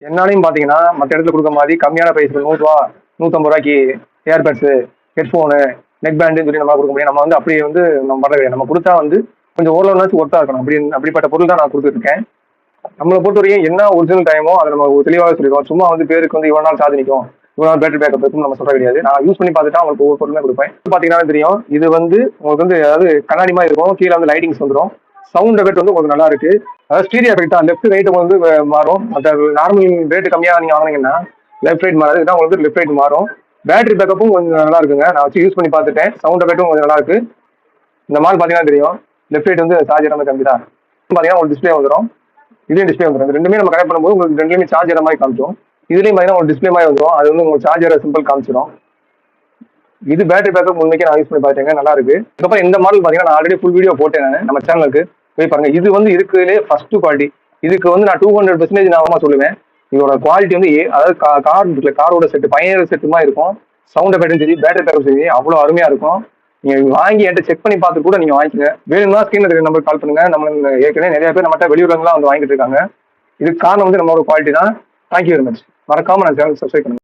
என்னாலையும் பார்த்தீங்கன்னா, மத்த இடத்துல குடுக்குற மாரி கம்மியான பிரைஸ் ரூ. 100 ரூ. 150க்கு ஏர்பட்ஸு, ஹெட்ஃபோனு, நெக் பேண்டுன்னு சொல்லி நம்மளால குடுக்க முடியும். நம்ம வந்து அப்படியே வந்து நம்ம பண்றது கிடையாது. நம்ம குடுத்தா வந்து கொஞ்சம் ஓரளவுனாச்சும் ஒர்த்தா இருக்கணும். அப்படிப்பட்ட பொருள் தான் நான் குடுத்துட்டுருக்கேன். நம்மள பொறுத்தவரைக்கும் என்ன ஒரிஜினல் டைமோ அத நம்ம தெளிவாவே சொல்லிருவோம். சும்மா வந்து பேருக்கு வந்து இவ்வளவு நாள் சார்ஜ் நிக்கும், இவ்வளவு நாள் பேட்டரி பேக்கப் இருக்குன்னு நம்ம சொல்றது கிடையாது. நான் யூஸ் பண்ணி பார்த்துட்டா உங்களுக்கு ஒவ்வொரு பொருளுமே குடுப்பேன். பார்த்தீங்கன்னா தெரியும். இது வந்து உங்களுக்கு வந்து அதாவது கண்ணாடி மாரி இருக்கும். கீழ வந்து லைட்டிங்ஸ் வந்துரும். சவுண்ட் எஃபெக்ட் வந்து உங்களுக்கு நல்லா இருக்கு. அதாவது ஸ்டீரியோ எஃபெக்ட் தான். லெஃப்ட், ரைட் வந்து மாறும். மத்த நார்மல் ரேட் கம்மியா நீங்க வாங்குனீங்கன்னா, லெஃப்ட், ரைட் மாறாது. இதான் உங்களுக்கு லெஃப்ட், ரைட் மாறும். பேட்டரி பேக்கப்பும் கொஞ்சம் நல்லா இருக்குங்க. நான் வச்சு யூஸ் பண்ணி பார்த்துட்டேன். சவுண்ட் எஃபெக்ட்டும் கொஞ்சம் நல்லா இருக்கு. இந்த மாடல் பார்த்தீங்கன்னா தெரியும். லெஃப்ட், ரைட் வந்து சார்ஜ் ஏறாம கம்மி தான். பார்த்தீங்கன்னா ஒரு டிஸ்ப்ளே வந்துரும். இதே டிஸ்ப்ளே வந்துரும். இந்த ரெண்டுமே நம்ம கனெக்ட் பண்ணும்போது உங்களுக்கு ரெண்டுலயுமே சார்ஜ் ஏற மாதிரி காமிச்சோம். இதுலயும் பார்த்தீங்கன்னா ஒரு டிஸ்ப்ளே மாதிரி வந்துரும். அது வந்து உங்களுக்கு சார்ஜ் ஏற சிம்பிள் காமிச்சிடும். இது பேட்டரி பேக்கப் உண்மைக்கே நான் யூஸ் பண்ணி பார்த்தேங்க. நல்லா இருக்கு. அதுக்கப்புறம் இந்த மாடல் பார்த்தீங்கன்னா நான் ஆல்ரெடி ஃபுல் வீடியோ போட்டேன் நானு. நம்ம சேனலுக்கு போய் பாருங்க. இது வந்து இருக்கிறதுலே ஃபர்ஸ்ட் குவாலிட்டி. இதுக்கு வந்து நான் 200% நான் சொல்லுவேன். இதோட குவாலிட்டி வந்து அதாவது கார் இருக்குல்ல, காரோட செட் பயணியர் செட் மாதிரி இருக்கும். சவுண்ட் எஃபெக்டும் சரி, பேட்டரி பேக்கப் சரி, அவ்வளோ அருமையா இருக்கும். நீங்க வாங்கி என்கிட்ட செக் பண்ணி பார்த்து கூட நீங்க வாங்கிக்கங்க. வேணும்னா ஸ்கிரீன்ல இருக்கிற நம்பருக்கு கால் பண்ணுங்க. நம்ம ஏற்கனவே நிறைய பேர் நம்மகிட்ட வெளியூர்லாம் வந்து வாங்கிட்டு இருக்காங்க. இதுக்கு காரணம் வந்து நம்மளோட குவாலிட்டி தான். Thank you very much. மறக்காம நான் சேனல் சப்ஸ்கிரைப் பண்ணுங்க.